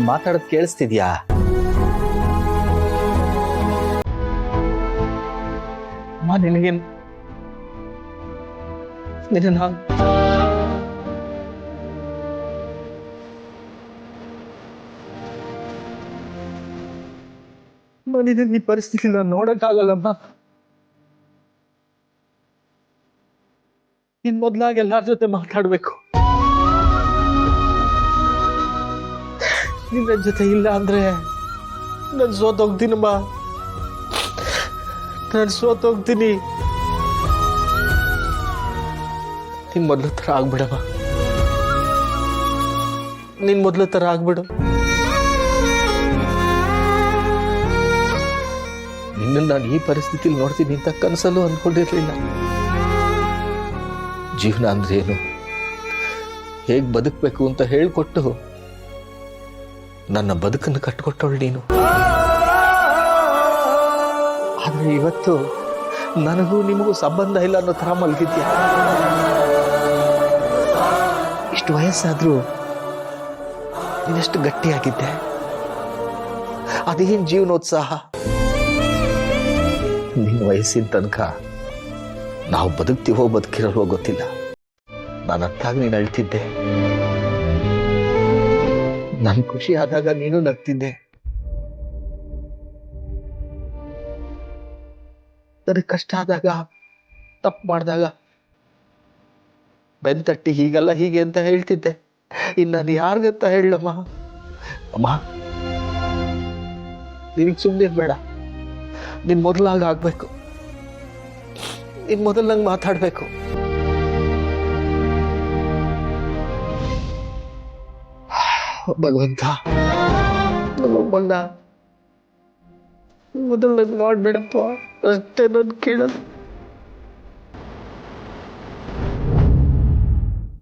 ನಾನು ಮಾತಾಡೋದು ಕೇಳಿಸ್ತಿದ್ಯಾ? ಅಮ್ಮ ನಿನಗೇನು ನಿನ್ನ ಈ ಪರಿಸ್ಥಿತಿ ನಾನು ನೋಡಕ್ಕಾಗಲ್ಲಮ್ಮ. ಇನ್ ಮೊದ್ಲಾಗಿ ಎಲ್ಲಾರ ಜೊತೆ ಮಾತಾಡ್ಬೇಕು. ನಿನ್ನ ಜೊತೆ ಇಲ್ಲ ಅಂದ್ರೆ ನಾನು ಸೋತೋಗ್ತೀನಮ್ಮ. ನಾನು ಸೋತೋಗ್ತೀನಿ. ನಿನ್ ಮೊದ್ಲ ತರ ಆಗ್ಬಿಡಮ್ಮ. ನಿನ್ ಮೊದ್ಲ ತರ ಆಗ್ಬಿಡು. ನಿನ್ನ ನಾನು ಈ ಪರಿಸ್ಥಿತಿಲಿ ನೋಡ್ತೀನಿ ಅಂತ ಕನಸಲ್ಲೂ ಅಂದ್ಕೊಂಡಿರ್ಲಿಲ್ಲ. ಜೀವನ ಅಂದ್ರೆ ಏನು, ಹೇಗ್ ಬದುಕಬೇಕು ಅಂತ ಹೇಳ್ಕೊಟ್ಟು ನನ್ನ ಬದುಕನ್ನು ಕಟ್ಕೊಟ್ಟವಳು ನೀನು. ಆದ್ರೆ ಇವತ್ತು ನನಗೂ ನಿಮಗೂ ಸಂಬಂಧ ಇಲ್ಲ ಅನ್ನೋ ತರ ಮಲಗಿದ್ಯಾ. ಇಷ್ಟು ವಯಸ್ಸಾದ್ರೂ ನೀನೆಷ್ಟು ಗಟ್ಟಿಯಾಗಿದ್ದೆ. ಅದೇನ್ ಜೀವನೋತ್ಸಾಹ. ನಿನ್ನ ವಯಸ್ಸಿನ ತನಕ ನಾವು ಬದುಕ್ತೀವೋ ಬದುಕಿರಲ್ವೋ ಗೊತ್ತಿಲ್ಲ. ನಾನು ಅತ್ತಾಗ ನೀನು ಅಳ್ತಿದ್ದೆ. ನನ್ ಖುಷಿ ಆದಾಗ ನೀನು ನಗ್ತಿದ್ದೆ. ನನಗೆ ಕಷ್ಟ ಆದಾಗ, ತಪ್ಪು ಮಾಡಿದಾಗ ಬೆಂತಟ್ಟಿ ಹೀಗಲ್ಲ ಹೀಗೆ ಅಂತ ಹೇಳ್ತಿದ್ದೆ. ಇನ್ನು ನಾನು ಯಾರಿಗಂತ ಹೇಳಮ್ಮ? ಅಮ್ಮ, ನಿನಗೆ ಸುಮ್ಮನೆ ಬೇಡ. ನಿನ್ ಮೊದಲಾಗ ಆಗ್ಬೇಕು. ನಿನ್ ಮೊದಲು ನಂಗೆ ಮಾತಾಡ್ಬೇಕು. ಭಗವಂತ, ನನ್ನೊಬ್ಬನ್ನ ಮೊದಲು ನಂಗೆ ಮಾಡ್ಬೇಡಪ್ಪ. ಅಷ್ಟೇ ನನ್ ಕೇಳೋದು.